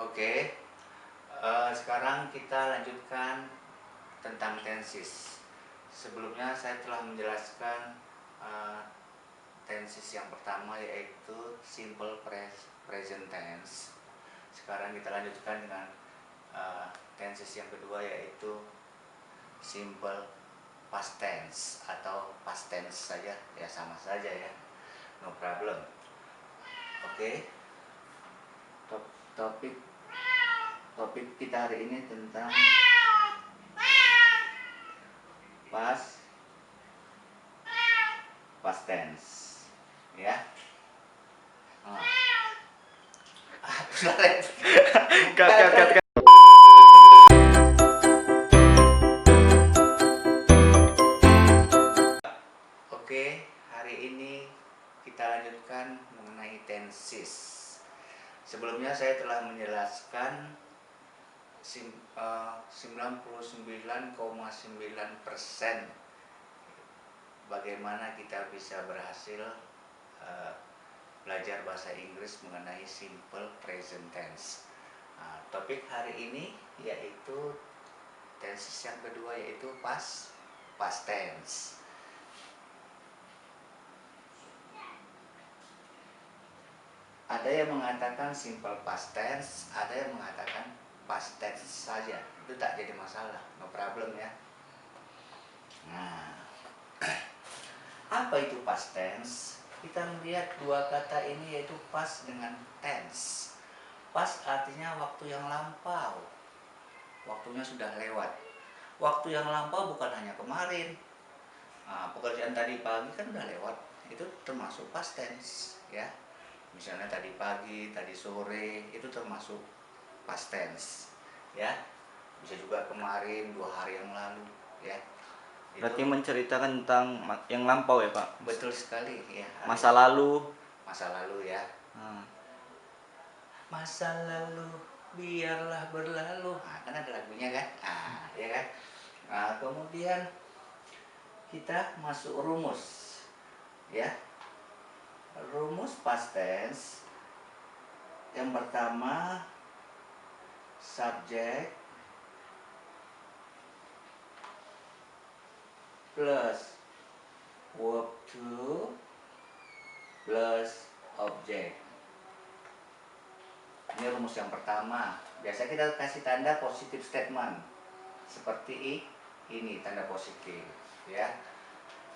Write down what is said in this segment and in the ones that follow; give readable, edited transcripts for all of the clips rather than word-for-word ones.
Oke, sekarang kita lanjutkan tentang tenses. Sebelumnya saya telah menjelaskan tenses yang pertama yaitu simple present tense. Sekarang kita lanjutkan dengan tenses yang kedua yaitu simple past tense atau past tense saja, ya sama saja ya, no problem. Oke, topik kita hari ini tentang past tense, ya. Cut. Oke, hari ini kita lanjutkan mengenai tenses. Sebelumnya saya telah menjelaskan 99,9% bagaimana kita bisa berhasil belajar bahasa Inggris mengenai simple present tense. Topik hari ini yaitu tenses yang kedua yaitu past tense. Ada yang mengatakan simple past tense, ada yang mengatakan past tense saja. Itu tak jadi masalah, no problem ya. Nah, apa itu past tense? Kita melihat dua kata ini yaitu past dengan tense. Past artinya waktu yang lampau, waktunya sudah lewat. Waktu yang lampau bukan hanya kemarin. Pekerjaan tadi pagi kan udah lewat, itu termasuk past tense ya. Misalnya tadi pagi, tadi sore, itu termasuk past tense ya. Bisa juga kemarin, 2 hari yang lalu ya. Berarti menceritakan tentang yang lampau ya Pak? Betul sekali ya. Masa lalu Ya. Masa lalu biarlah berlalu. Kan ada lagunya kan? Ya kan? Kemudian kita masuk rumus ya. Rumus past tense yang pertama subject plus verb to plus object. Ini rumus yang pertama. Biasa kita kasih tanda positive statement seperti ini, tanda positif ya.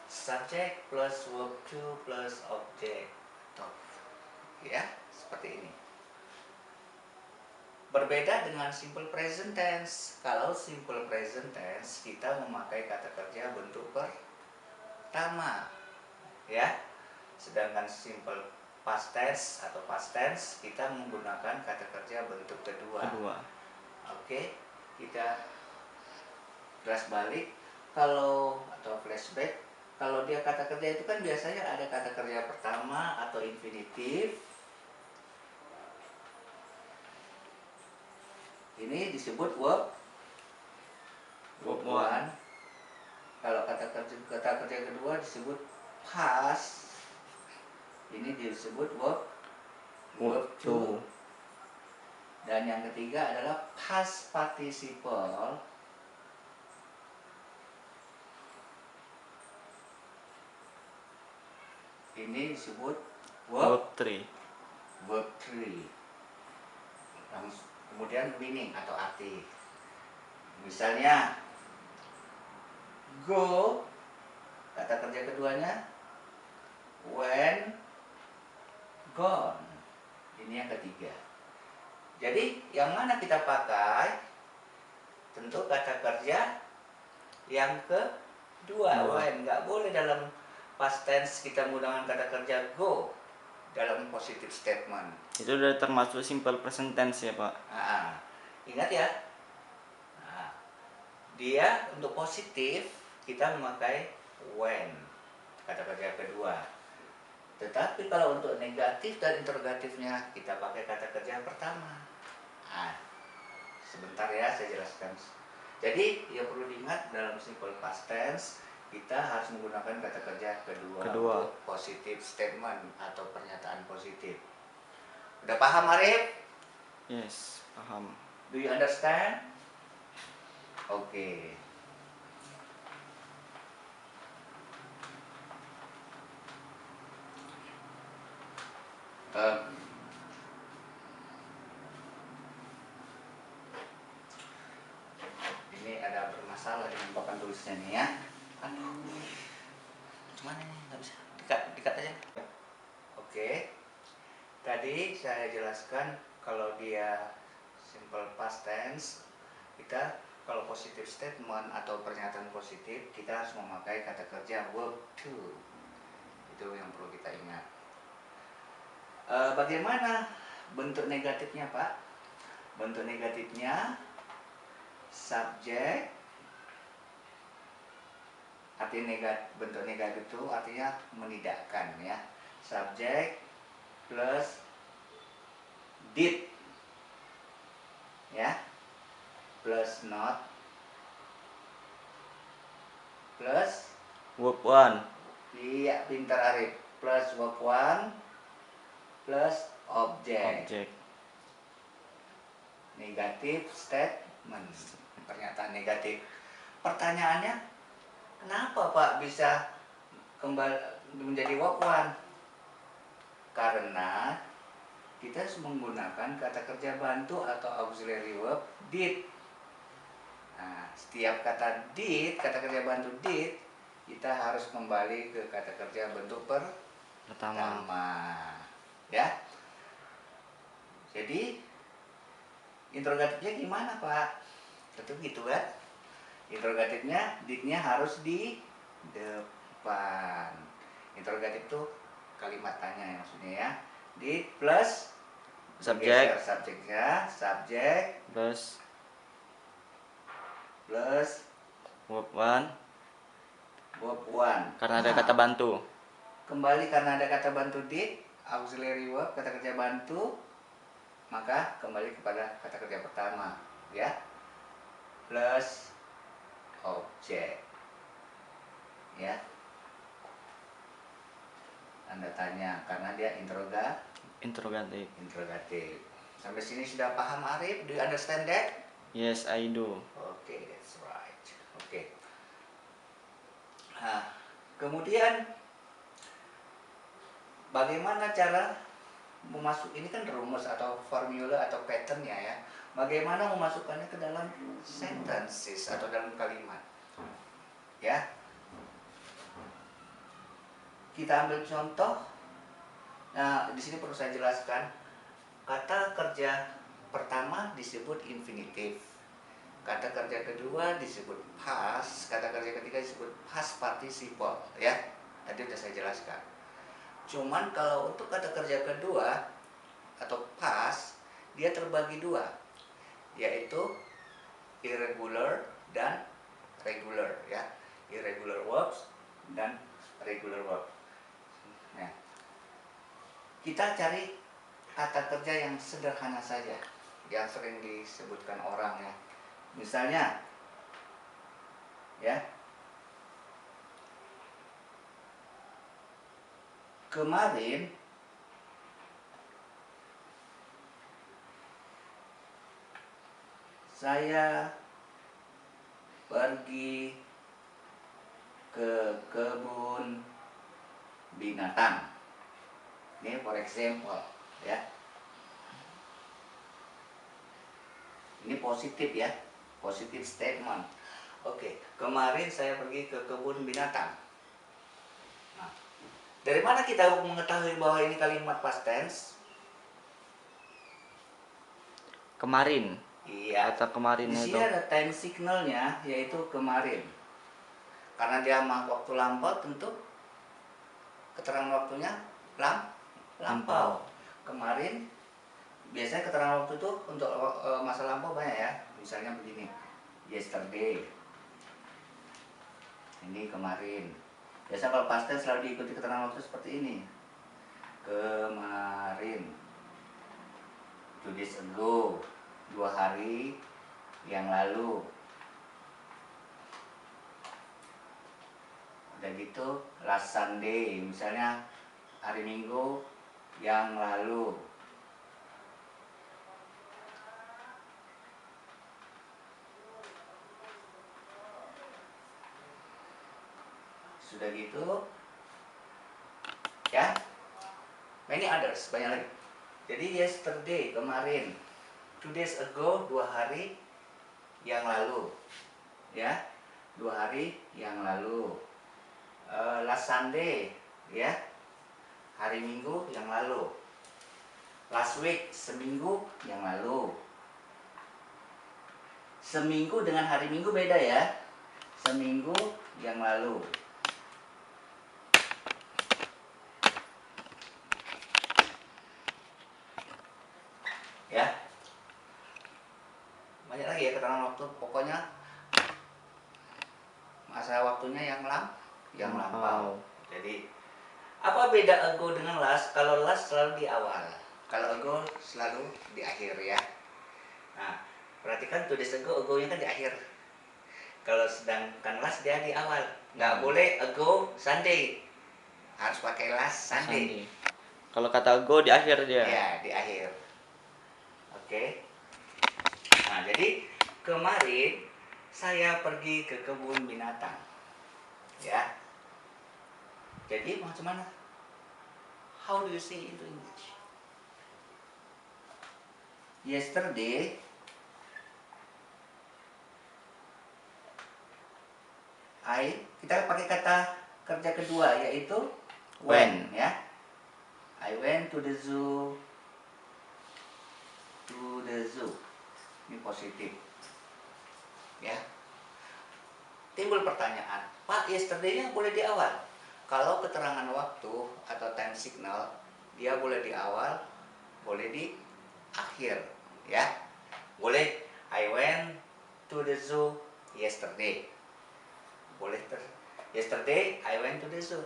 Subject plus verb to plus object, ya, seperti ini. Berbeda dengan simple present tense. Kalau simple present tense kita memakai kata kerja bentuk pertama, ya. Sedangkan simple past tense atau past tense kita menggunakan kata kerja bentuk kedua. Oke, kita kelas balik atau flashback. Kalau dia kata kerja itu kan biasanya ada kata kerja pertama atau infinitif. Ini disebut verb one. Kalau kata kerja kedua disebut past. Ini disebut verb two. Dan yang ketiga adalah past participle. Ini disebut verb three. Kemudian meaning atau arti. Misalnya go, kata kerja keduanya when, gone. Ini yang ketiga. Jadi yang mana kita pakai? Tentu kata kerja yang kedua, when. Nggak boleh dalam past tense kita menggunakan kata kerja go dalam positive statement. Itu udah termasuk simple present tense ya Pak? Ingat ya, dia untuk positif kita memakai when, kata kerja kedua. Tetapi kalau untuk negatif dan interrogatifnya kita pakai kata kerja pertama. Sebentar ya, saya jelaskan. Jadi yang perlu diingat dalam simple past tense kita harus menggunakan kata kerja kedua. Untuk positive statement atau pernyataan positif. Udah paham Arif? Yes. Paham. Do you understand? Oke. Em, ini ada bermasalah dengan papan tulisnya nih ya. Aduh, gimana nih? Nggak bisa. Dikat aja. Oke. Tadi saya jelaskan kalau dia simple past tense, kita kalau positive statement atau pernyataan positif, kita harus memakai kata kerja verb to. Itu yang perlu kita ingat. Bagaimana bentuk negatifnya, Pak? Bentuk negatifnya subjek, bentuk negatif itu artinya menidakkan ya. Subjek plus did ya, plus not plus Verb 1. iya, pintar Arif, plus verb one plus objek. Negatif statement, pernyataan negatif. Pertanyaannya, kenapa Pak bisa kembali menjadi verb one? Karena kita harus menggunakan kata kerja bantu atau auxiliary verb did. Nah, setiap kata did, kata kerja bantu did, kita harus kembali ke kata kerja bentuk pertama. Ya. Jadi interrogatifnya gimana, Pak? Tentu gitu kan? Interrogatifnya did-nya harus di depan. Interrogatif itu kalimat tanya maksudnya ya. Did plus Subjek subjeknya, subjek plus verb verb 1 one. karena ada kata bantu. Kembali karena ada kata bantu did, auxiliary verb, kata kerja bantu, maka kembali kepada kata kerja pertama, ya. Plus objek. Ya. Tanda tanya karena dia interrogatif. Sampai sini sudah paham Arif? Do you understand that? Yes, I do. Okay, that's right. Okay. Nah, kemudian bagaimana cara ini kan rumus atau formula atau patternnya ya. Bagaimana memasukkannya ke dalam sentences atau dalam kalimat? Ya. Kita ambil contoh. Nah, di sini perlu saya jelaskan. Kata kerja pertama disebut infinitive. Kata kerja kedua disebut past. Kata kerja ketiga disebut past participle. Ya, tadi sudah saya jelaskan. Cuman kalau untuk kata kerja kedua atau past, dia terbagi dua, yaitu irregular dan regular. Ya, irregular verbs dan regular verb. Nah, kita cari kata kerja yang sederhana saja, yang sering disebutkan orang ya. Misalnya, ya, kemarin saya pergi ke kebun binatang. Ini for example, ya. Ini positif ya, positif statement. Oke, kemarin saya pergi ke kebun binatang. Nah, dari mana kita mengetahui bahwa ini kalimat past tense? Kemarin. Iya. Kata kemarin Di itu. sini ada time signalnya, yaitu kemarin. Karena dia waktu lampau, tentu keterangan waktunya lampau. Kemarin biasanya keterangan waktu itu untuk masa lampau banyak ya. Misalnya begini, yesterday. Ini kemarin. Biasa kalau past tense selalu diikuti keterangan waktu seperti ini. Kemarin. 2 days ago. 2 hari yang lalu. Udah gitu last Sunday, misalnya hari Minggu yang lalu. Sudah gitu, ya, many others, banyak lagi. Jadi yesterday, kemarin, 2 days ago, 2 hari yang lalu, ya, 2 hari yang lalu. Last Sunday, ya, hari Minggu yang lalu. Last week, seminggu yang lalu. Seminggu dengan hari Minggu beda ya. Seminggu yang lalu. Ya. Banyak lagi ya keterangan waktu. Pokoknya masa waktunya yang lampau. Jadi apa beda ago dengan last? Kalau last selalu di awal. Kalau ago selalu di akhir ya. Nah, perhatikan 2 days ago, ago-nya kan di akhir. Kalau sedangkan last dia di awal. Nggak boleh ago Sunday. Harus pakai last Sunday. Kalau kata go di akhir dia. Ya, di akhir. Oke. Nah, jadi kemarin saya pergi ke kebun binatang. Ya. Jadi macam mana? How do you say into English? Yesterday, kita pakai kata kerja kedua yaitu when, ya. I went to the zoo. To the zoo. Ini positif. Ya. Timbul pertanyaan, Pak, yesterday-nya boleh di awal. Kalau keterangan waktu atau time signal, dia boleh di awal, boleh di akhir, ya. Boleh I went to the zoo yesterday. Boleh yesterday I went to the zoo.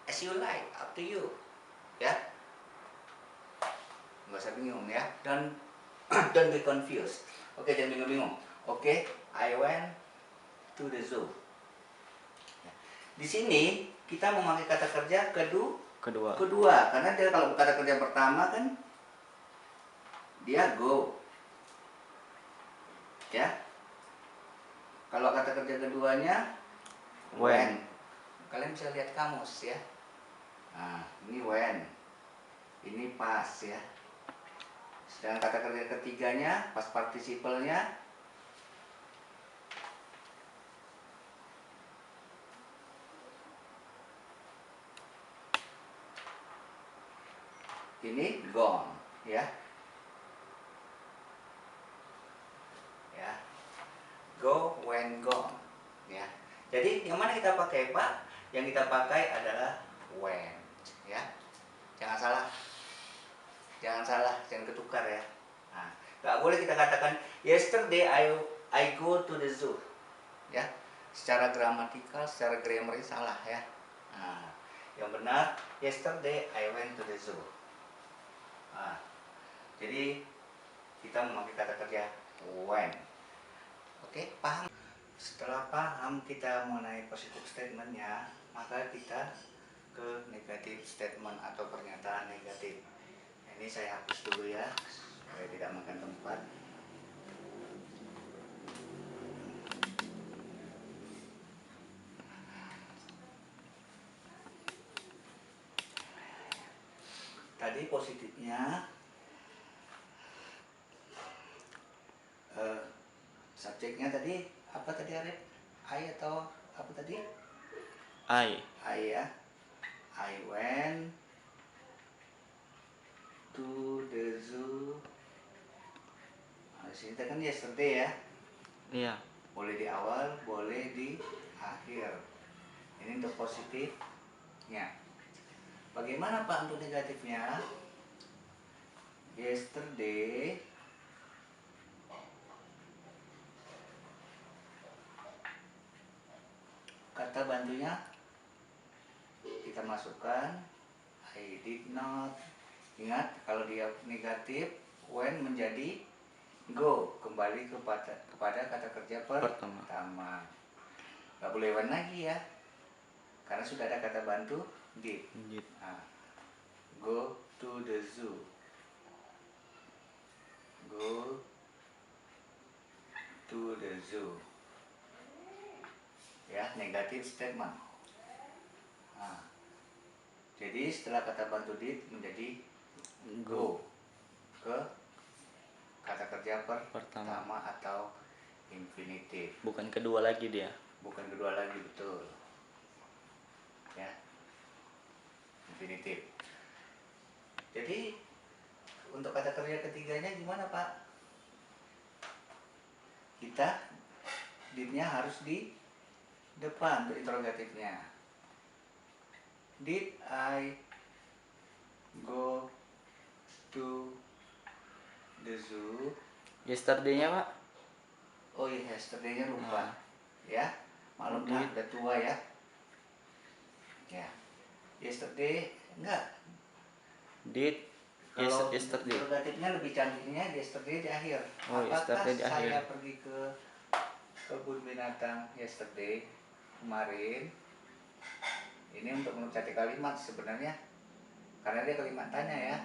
As you like, up to you. Ya. Nggak usah bingung ya. Dan don't be confused. Oke, jangan bingung-bingung. Oke, I went to the zoo. Ya. Di sini kita memakai kata kerja kedua. Karena dia kalau kata kerja pertama kan dia go. Ya. Kalau kata kerja keduanya when. Kalian bisa lihat kamus ya. Nah, ini when. Ini pas ya. Sedangkan kata kerja ketiganya, pas partisipalnya ini gone, ya. Ya. Go, when, gone, ya. Jadi yang mana kita pakai, Pak? Yang kita pakai adalah when, ya. Jangan salah. Jangan ketukar ya. Nah, nggak boleh kita katakan yesterday I go to the zoo. Ya. Secara gramatikal, secara grammar salah ya. Nah, yang benar yesterday I went to the zoo. Nah, jadi kita memakai kata kerja when. Oke, paham? Setelah paham kita mengenai positive statementnya, maka kita ke negative statement atau pernyataan negatif. Ini saya hapus dulu ya, supaya tidak makan tempat. Tadi positifnya subjeknya tadi apa tadi Arif? I atau apa tadi? I ya. I went to the zoo. Nah, di sini kan yesterday ya. Iya. Boleh di awal, boleh di akhir. Ini untuk positifnya. Bagaimana Pak untuk negatifnya? Yesterday kata bantunya kita masukkan I did not. Ingat kalau dia negatif, when menjadi go, kembali kepada kata kerja pertama. Gak boleh when lagi ya, karena sudah ada kata bantu did. Nah, go to the zoo. Go to the zoo. Ya, negatif statement. Jadi setelah kata bantu did menjadi Go. go ke kata kerja Pertama. pertama atau infinitif. Bukan kedua lagi dia. Bukan kedua lagi, betul. Ya. Infinitif. Jadi untuk kata kerja ketiganya gimana, Pak? Kita did-nya harus di depan untuk interrogatifnya. Did I go to the zoo? Yesterday-nya, Pak. Oh iya, yesterday-nya lupa. Ya, maklum lah, udah tua ya. Ya, yesterday enggak. Did Kalau yesterday. interrogatifnya lebih cantiknya yesterday di akhir. Oh, Apakah yesterday di saya akhir. pergi ke kebun binatang yesterday kemarin? Ini untuk mengucapkan kalimat sebenarnya, karena dia kalimat tanya ya.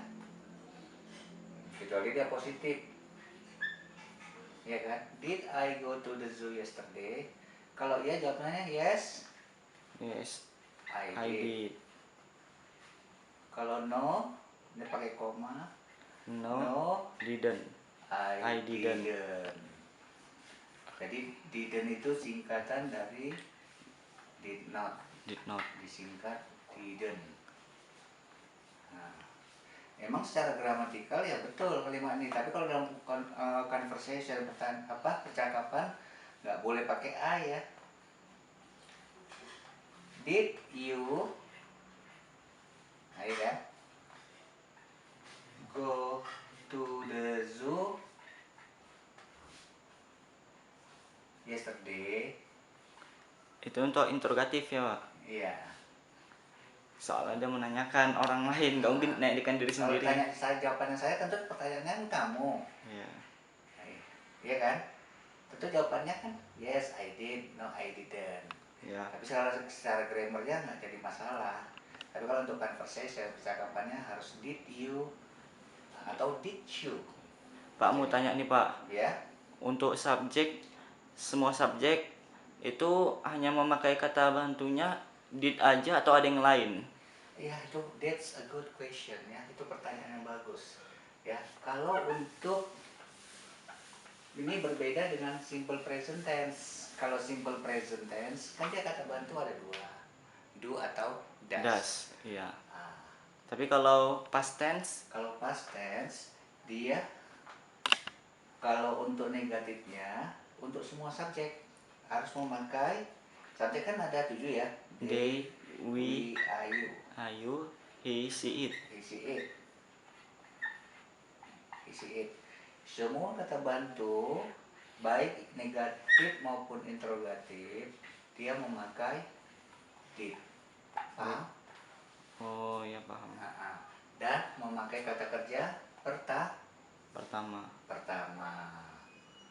Kecuali dia positif, ya kan? Did I go to the zoo yesterday? Kalau iya jawabannya yes, Yes, I I did. did. Kalau no, ini pakai koma. No, didn't. I I didn't. Jadi didn't itu singkatan dari did not, Did not. disingkat didn't. Nah, emang secara gramatikal ya betul kalimat ini, tapi kalau dalam conversation percakapan nggak boleh pakai I ya. Did you, ayo ya, go to the zoo yesterday? Itu untuk interrogatif ya, Pak. Iya. Soalnya dia menanyakan orang lain, nggak mungkin naikkan diri Kalau sendiri. tanya jawabannya saya, tentu pertanyaannya kamu. Iya. Iya kan? Tentu jawabannya kan yes I did, no I didn't. Ya. Tapi secara grammarnya nggak jadi masalah. Tapi kalau untuk conversation, percakapannya harus did you atau did you. Pak mau tanya nih, Pak. Ya. Untuk subjek, semua subjek itu hanya memakai kata bantunya did aja atau ada yang lain? Ya, itu that's a good question ya. Itu pertanyaan yang bagus. Ya, kalau untuk ini berbeda dengan simple present tense. Kalau simple present tense kan dia kata bantu ada dua, do atau does. Das, iya. Nah, Tapi kalau past tense, kalau past tense dia, kalau untuk negatifnya untuk semua subjek harus memakai subjek kan ada 7 ya. they, we, are you, you, he, she, it. he, she, it. He, she, it. Semua kata bantu baik negatif maupun interrogatif dia memakai did. Paham? Oh ya, paham. Dan memakai kata kerja Pertama.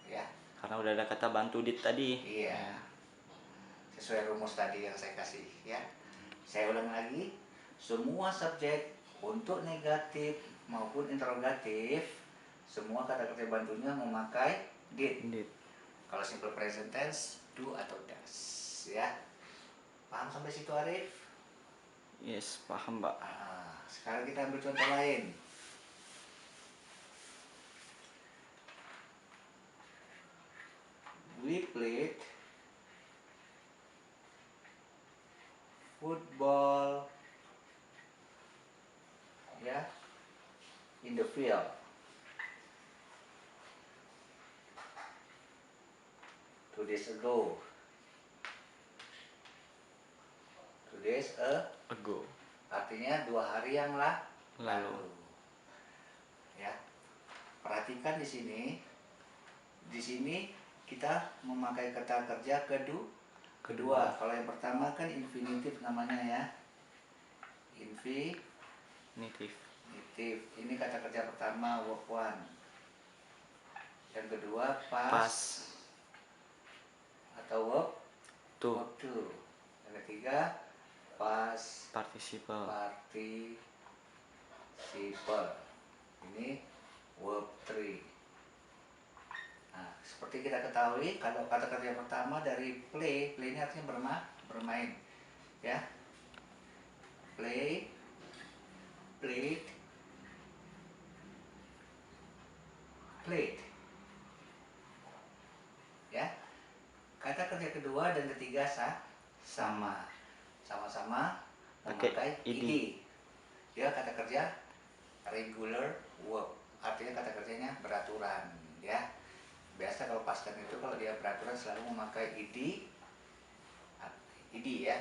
Ya. Karena udah ada kata bantu did tadi. Iya. Sesuai rumus tadi yang saya kasih ya. Saya ulang lagi, semua subjek untuk negatif maupun interrogatif semua kata kerja bantunya memakai did. Kalau simple present tense do atau does ya. Paham sampai situ, Arif? Yes, paham, Pak. Sekarang kita ambil contoh lain. We played football ya in the field. Two days ago. Artinya 2 hari yang lalu. Ya. Perhatikan di sini. Di sini kita memakai kata kerja kedua. Kalau yang pertama kan infinitif namanya ya. Infinitif. Ini kata kerja pertama verb 1. Yang kedua past. Atau verb 2. Yang ketiga past Participle. Ini verb 3. Nah, seperti kita ketahui kalau kata kerja pertama dari play ini artinya bermain ya. Play played, played. Ya. Kata kerja kedua dan ketiga sama. Sama-sama Pakai memakai id. id. Dia kata kerja regular verb. Artinya kata kerjanya beraturan, ya. Biasa kalau past tense itu kalau dia beraturan selalu memakai id, ya.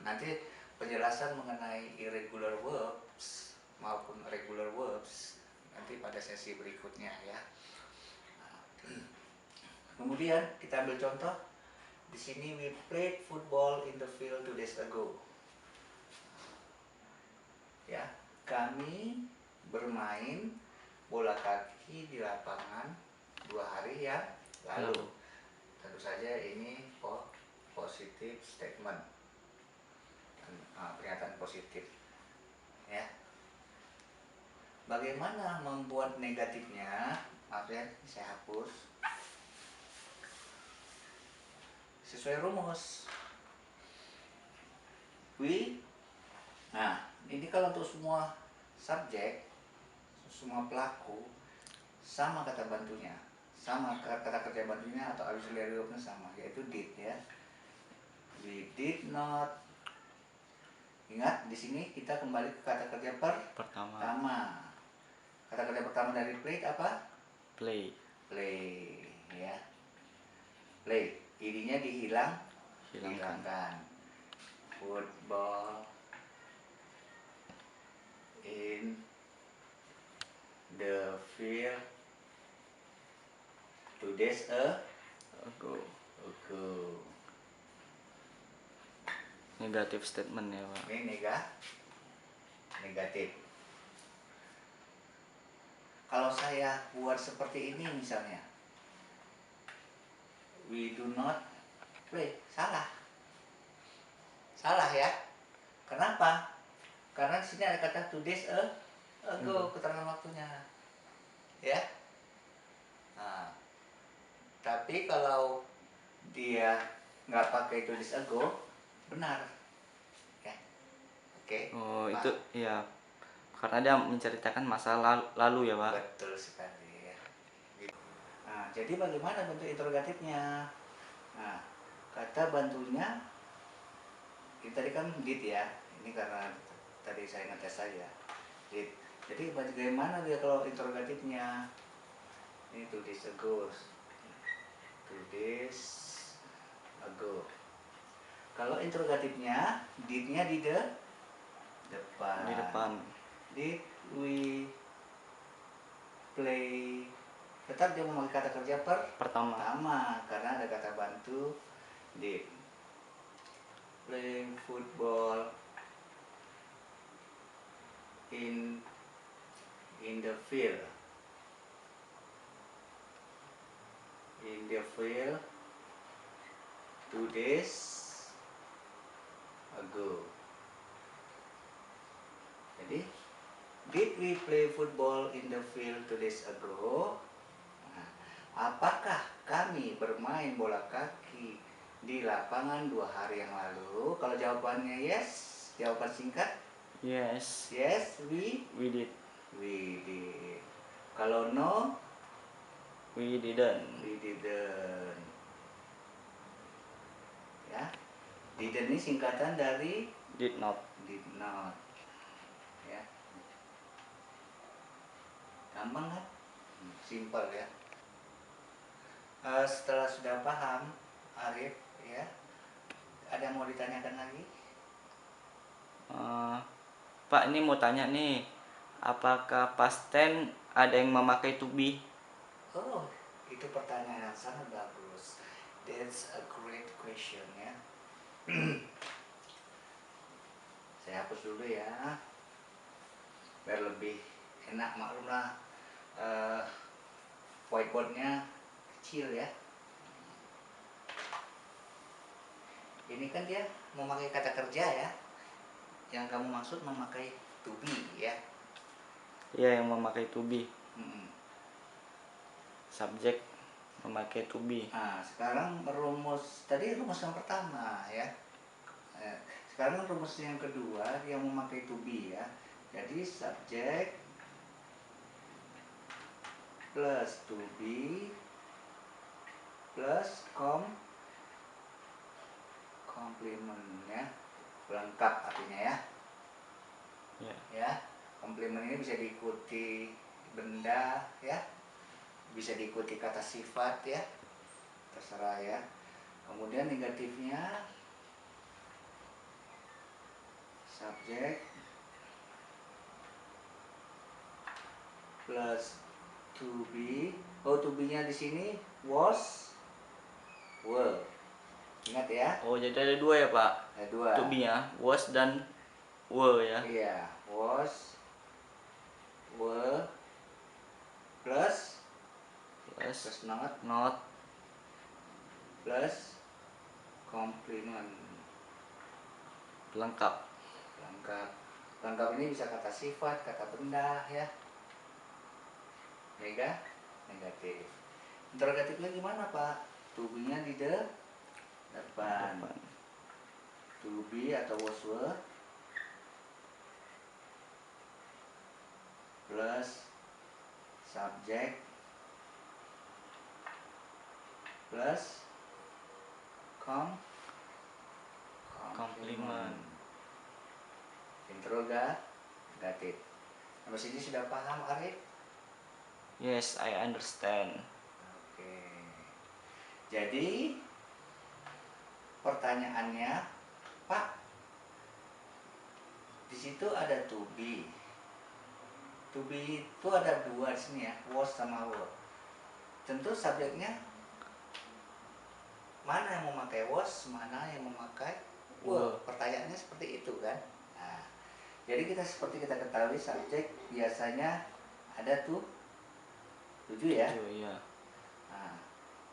Nanti penjelasan mengenai irregular verbs maupun regular verbs nanti pada sesi berikutnya, ya. Kemudian kita ambil contoh di sini, we played football in the field 2 days ago. Ya, kami bermain bola kaki di lapangan 2 hari yang lalu. Tentu saja ini positive statement, pernyataan positif, ya. Bagaimana membuat negatifnya? Maaf ya, saya hapus. Sesuai rumus. Nah, ini kalau untuk semua subjek, semua pelaku, sama kata bantunya, sama kata kerja bantunya atau auxiliary verbnya sama, yaitu did, ya. We did not. Ingat, di sini kita kembali ke kata kerja pertama. Kata kerja pertama dari played apa? Play. Play, ya. Play, id-nya dihilangkan. Football in the field 2 days Ago. ago. Negatif statement ya, Pak. Ini negatif. Kalau saya buat seperti ini misalnya, we do not play, salah ya. Kenapa? Karena di sini ada kata 2 days ago, keterangan waktunya, ya. Nah, tapi kalau dia nggak pakai 2 days ago, benar, ya. Oke. Oh, Pak. itu ya. Karena dia menceritakan masa lalu ya, Pak. Betul sekali, ya. Nah, jadi bagaimana bentuk interrogatifnya? Nah, kata bantunya ini tadi kan did, ya. Ini karena tadi saya ngetes saja. Did. Jadi bagaimana dia kalau interrogatifnya? Ini 2 days ago. 2 days ago. Kalau interrogatifnya, did-nya di depan. Di depan. Did we play? Tetap dia memakai kata kerja pertama karena ada kata bantu did. Playing football in the field. In the field 2 days ago. Jadi, did we play football in the field 2 days ago? Nah, apakah kami bermain bola kaki di lapangan 2 hari yang lalu? Kalau jawabannya yes, jawaban singkat. Yes. Yes, we did. We did. Kalau no, We didn't. we didn't. Ya, didn't ini singkatan dari Did not. did not. Ya, gampang kan? Simple, ya. Setelah sudah paham, Arif, ya, ada yang mau ditanyakan lagi? Pak, ini mau tanya nih, apakah past tense ada yang memakai to be? Oh, itu pertanyaan yang sangat bagus. That's a great question, ya. Saya hapus dulu ya, biar lebih enak. Maklumlah, whiteboardnya kecil, ya. Ini kan dia memakai kata kerja, ya. Yang kamu maksud memakai to be, ya. Iya, yang memakai to be. Subjek memakai to be. Nah, sekarang tadi rumus yang pertama, ya. Sekarang rumus yang kedua yang memakai to be, ya. Jadi subjek plus to be plus complement ya, lengkap artinya ya. Ya. Ya, complement ini bisa diikuti benda ya, bisa diikuti kata sifat ya, terserah ya. Kemudian negatifnya subjek plus to be. Oh, to be-nya di sini was, were. Ingat ya? Oh, jadi ada dua ya, Pak? Ada dua. To be-nya was dan were ya. Iya, was, were plus Plus not plus complement. lengkap. Lengkap. Lengkap ini bisa kata sifat, kata benda ya. Negatif. Interrogatifnya gimana, Pak? To be-nya di depan. To be atau was, were plus subjek plus complement. Interrogatif. Sampai sini sudah paham, Arif? Yes, I understand. Oke. Jadi pertanyaannya, Pak, di situ ada to be. To be itu ada dua di sini ya, was sama were. Tentu subjeknya mana yang memakai was, mana yang memakai were. Pertanyaannya seperti itu kan. Nah, jadi seperti kita ketahui subjek biasanya ada tujuh ya. Iya. Nah,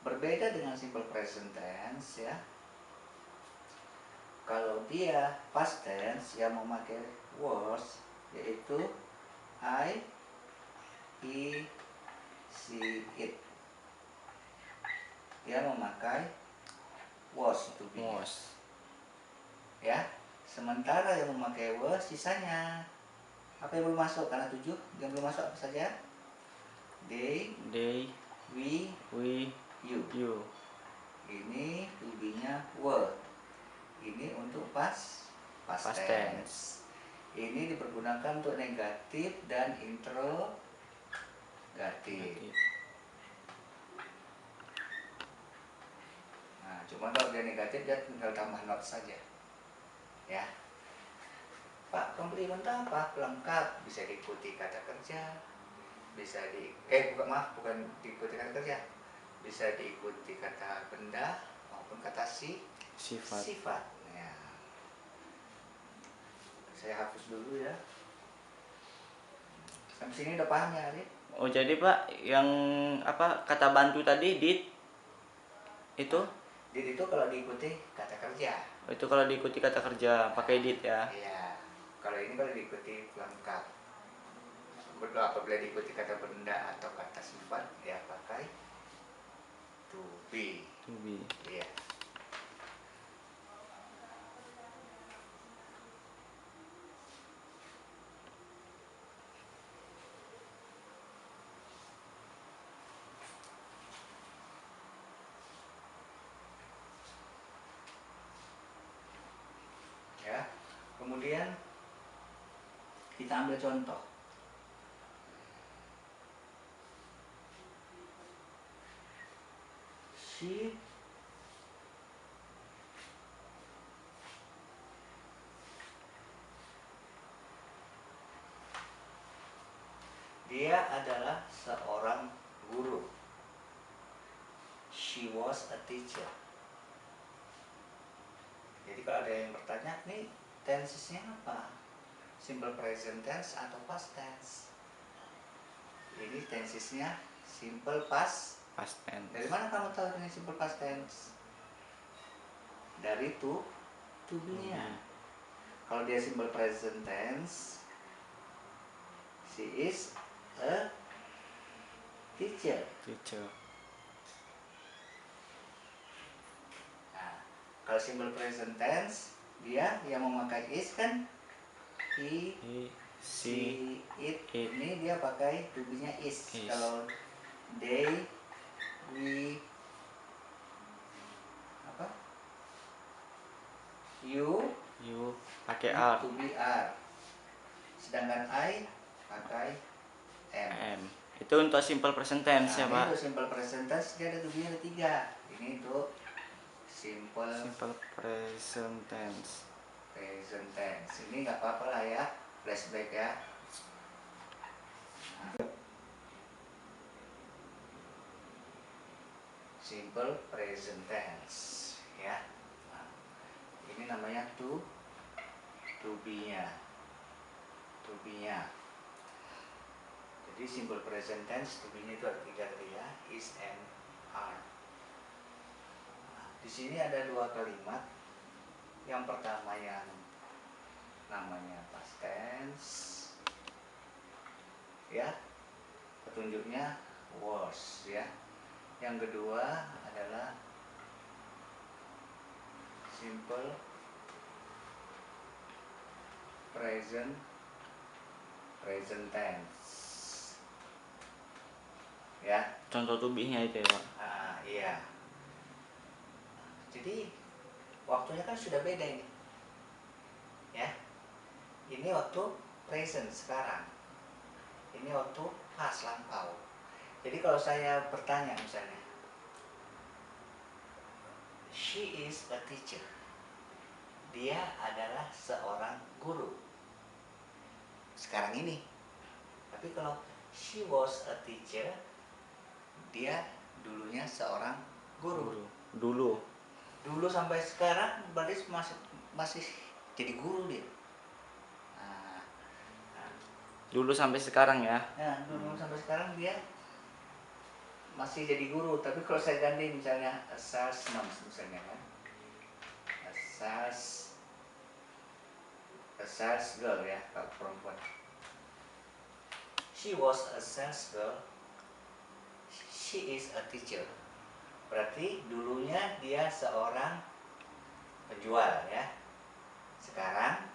berbeda dengan simple present tense ya. Kalau dia past tense yang memakai was, yaitu I, he, she, it. Dia memakai was to be. Ya. Sementara yang memakai was sisanya apa yang belum masuk, karena 7 yang belum masuk apa saja? They, we, you. Ini to be-nya were. Ini untuk past tense. Ini dipergunakan untuk negatif dan interrogatif. Nah, cuma kalau dia negatif dia tinggal tambah not saja. Ya. Pak, complement apa? Lengkap, bisa diikuti kata kerja, bisa bukan diikuti kata kerja, bisa diikuti kata benda maupun kata sifat. Ya. Saya hapus dulu ya. Sampai sini udah paham ya, Arif? Oh, jadi Pak, yang kata bantu tadi did itu? Did itu kalau diikuti kata kerja. Itu kalau diikuti kata kerja pakai did ya. Iya. Kalau ini kalau diikuti lengkap. Apabila diikuti kata benda atau kata sifat, ya pakai to be. Iya. Ya. Kemudian kita ambil contoh. She dia adalah seorang guru. She was a teacher. Jadi kalau ada yang bertanya, nih tensesnya apa? Simple present tense atau past tense? Ini tensesnya simple past tense. Dari mana kamu tahu ini simple past tense? Dari to be-nya. Kalau dia simple present tense, she is a teacher. Nah, kalau simple present tense, dia yang memakai is kan he, See it, it ini dia pakai to be-nya is. is. Kalau they, we, apa? You pakai it are. to be are. Sedangkan I pakai am. Am. Itu untuk simple present tense ya, Nah, ini Pak. untuk simple present tense dia ada to be-nya ada 3. Ini untuk simple present tense. present tense. Ini nggak apa-apa lah ya, flashback ya. Simple present tense ya. Nah, ini namanya to be-nya. To be-nya. Jadi simple present tense to be-nya itu ada 3 tadi ya, is and are. Nah, di sini ada 2 kalimat. Yang pertama yang namanya past tense ya, petunjuknya was ya. Yang kedua adalah simple present tense ya. Contoh to be-nya itu ya, Pak. Iya. Jadi waktunya kan sudah beda ini ya. Ini waktu present sekarang, ini waktu past lampau. Jadi kalau saya bertanya misalnya, she is a teacher, dia adalah seorang guru sekarang ini. Tapi kalau she was a teacher, dia dulunya seorang guru. Dulu sampai sekarang berarti masih jadi guru dia. Dulu sampai sekarang ya. Nah, dulu sampai sekarang dia masih jadi guru. Tapi kalau saya ganti misalnya a sales moms misalnya kan, a sales girl ya, kalau perempuan. She was a sales girl. She is a teacher. Berarti dulunya dia seorang penjual ya. Sekarang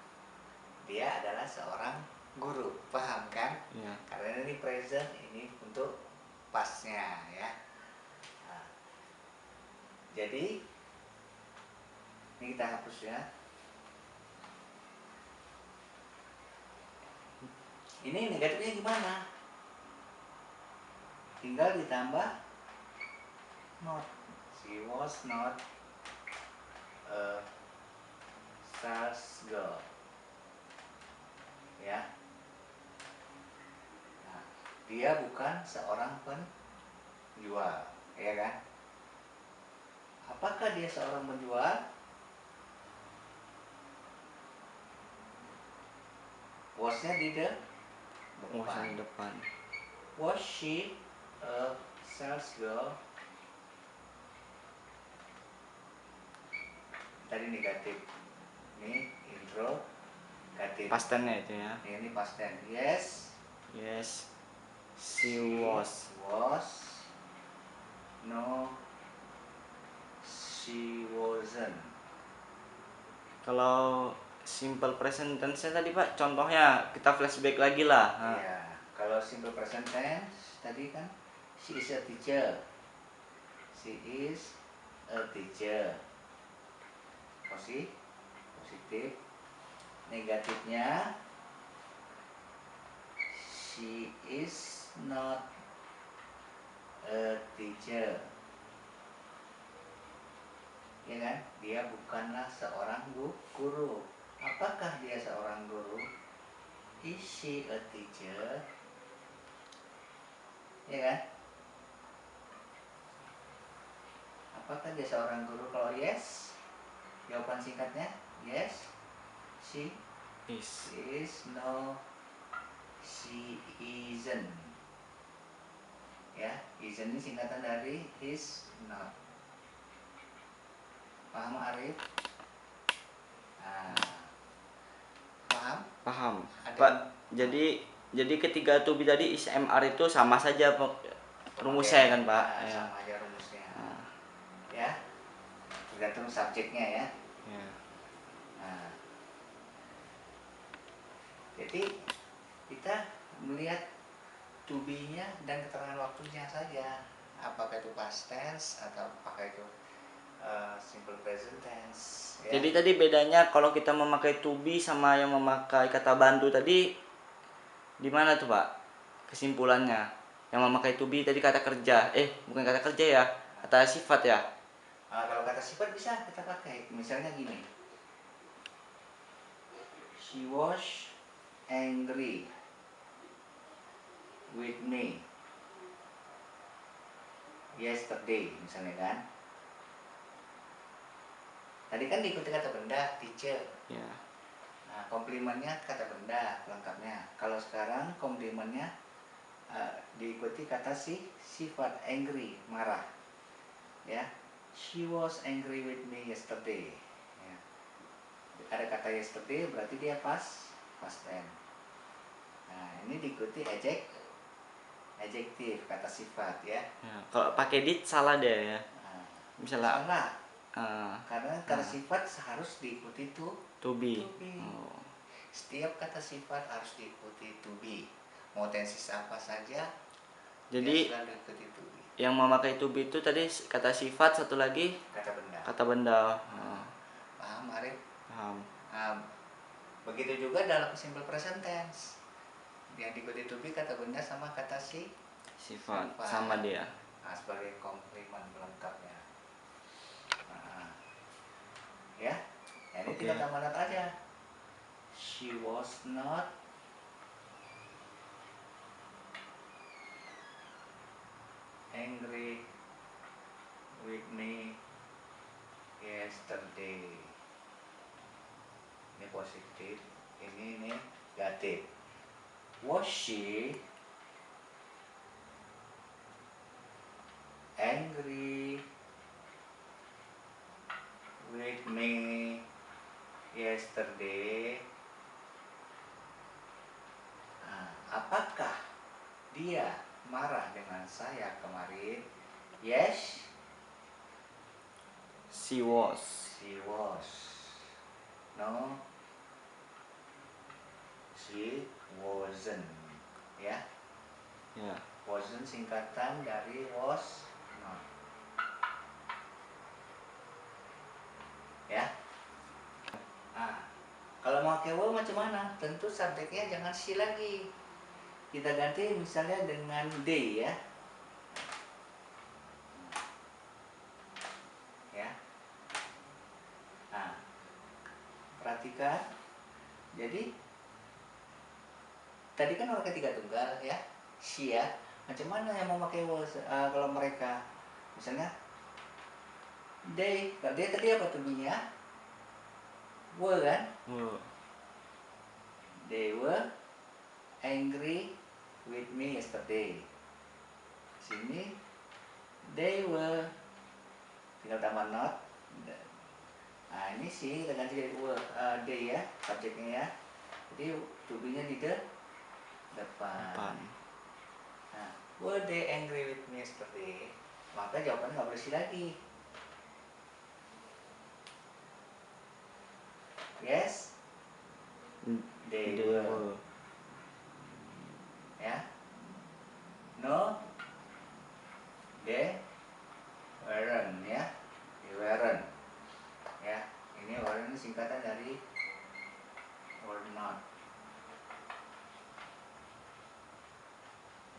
dia adalah seorang guru. Paham kan? Iya. Karena ini present, ini untuk pastnya ya. Nah, jadi ini kita hapus ya. Ini negatifnya gimana? Tinggal ditambah not. She was not a sales girl ya. Nah, dia bukan seorang penjual ya kan. Apakah dia seorang penjual? Was-nya di depan. Was she a sales girl? Tadi negatif. Ini intro negatif. Past tense-nya itu ya. Ini past tense. Yes. She was. No, she wasn't. Kalau simple present tense-nya tadi, Pak, contohnya kita flashback lagi lah. Iya. Kalau simple present tense tadi kan she is a teacher. She is a teacher. Positif. Negatifnya she is not a teacher. Ya kan? Dia bukanlah seorang guru. Apakah dia seorang guru? Is she a teacher? Ya kan? Apakah dia seorang guru? Kalau yes, jawaban singkatnya yes. She is. No, she isn't. Ya, isn't ini singkatan dari is not. Paham Arif? Nah, paham? Pak, jadi ketiga to be tadi is MR itu sama saja rumusnya kan, Pak? Nah, Ya. sama aja rumusnya. Ya, tergantung subjeknya ya. Nah, jadi kita melihat to be-nya dan keterangan waktunya saja, apakah itu past tense atau apakah itu simple present tense ya. Jadi tadi bedanya kalau kita memakai to be sama yang memakai kata bantu tadi di mana tuh Pak kesimpulannya? Yang memakai to be tadi kata kerja, bukan kata kerja ya, kata sifat ya. Kalau kata sifat bisa kita pakai, misalnya gini, she was angry with me yesterday, misalnya kan. Tadi kan diikuti kata benda, teacher. Ya. Nah, komplimennya kata benda lengkapnya. Kalau sekarang komplimennya diikuti kata sifat, angry, marah. Ya, she was angry with me yesterday. Ya. Ada kata yesterday berarti dia past tense. Nah, ini diikuti adjektif, kata sifat ya. Kalau pakai did salah deh ya. Nah, Misalnya salah. Karena kata sifat harus diikuti to To be. be. Oh. Setiap kata sifat harus diikuti to be. Mau tenses apa saja, Jadi dia selalu diikuti to be. yang memakai to be itu tadi kata sifat, satu lagi Kata benda. kata benda. Paham, Arif? Paham. Begitu juga dalam simple present tense. Yang diikuti to be kata benda sama kata Sifat sama dia. Sebagai komplimen pelengkapnya. Ya, ini tinggal tambah not aja. She was not angry with me yesterday. Ini positif, ini negatif. Was she angry with me yesterday? Apakah dia marah dengan saya kemarin? Yes, She was. she was. No, she wasn't. Ya, Ya. wasn't singkatan dari was not. Ya. Kalau mau pakai were macam mana? Tentu subjeknya jangan she lagi. Kita ganti misalnya dengan they ya. Ya. Perhatikan. Jadi tadi kan orang ketiga tunggal ya, she ya. Macam mana yang mau pakai was kalau mereka? Misalnya they, kalau dia tadi apa tubuhnya? Were kan? They were angry with me yesterday. Sini they were, tinggal tambah not. Nah ini sih kita ganti dari were, they ya, subjeknya ya. Jadi to-be-nya di depan. Nah, were they angry with me yesterday? Maka jawabannya nggak boleh sih lagi. Yes, they were. Ya. No, they weren't ya. They weren't. Ya, ini weren't singkatan dari were not.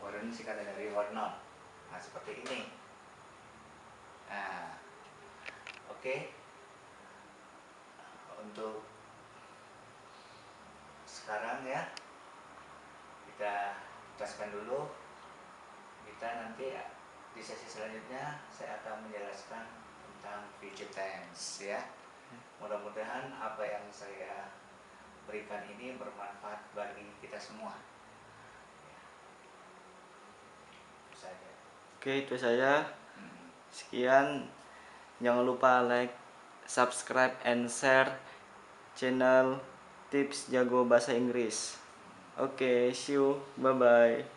Weren't singkatan dari were not. Nah, seperti ini. Nah, oke. Untuk sekarang ya, kita jelaskan dulu. Kita nanti di sesi selanjutnya saya akan menjelaskan tentang future tense ya. Mudah-mudahan apa yang saya berikan ini bermanfaat bagi kita semua. Itu saja. Oke, itu saya. Sekian. Jangan lupa like, subscribe, and share channel Tips Jago Bahasa Inggris. Oke, see you. Bye-bye.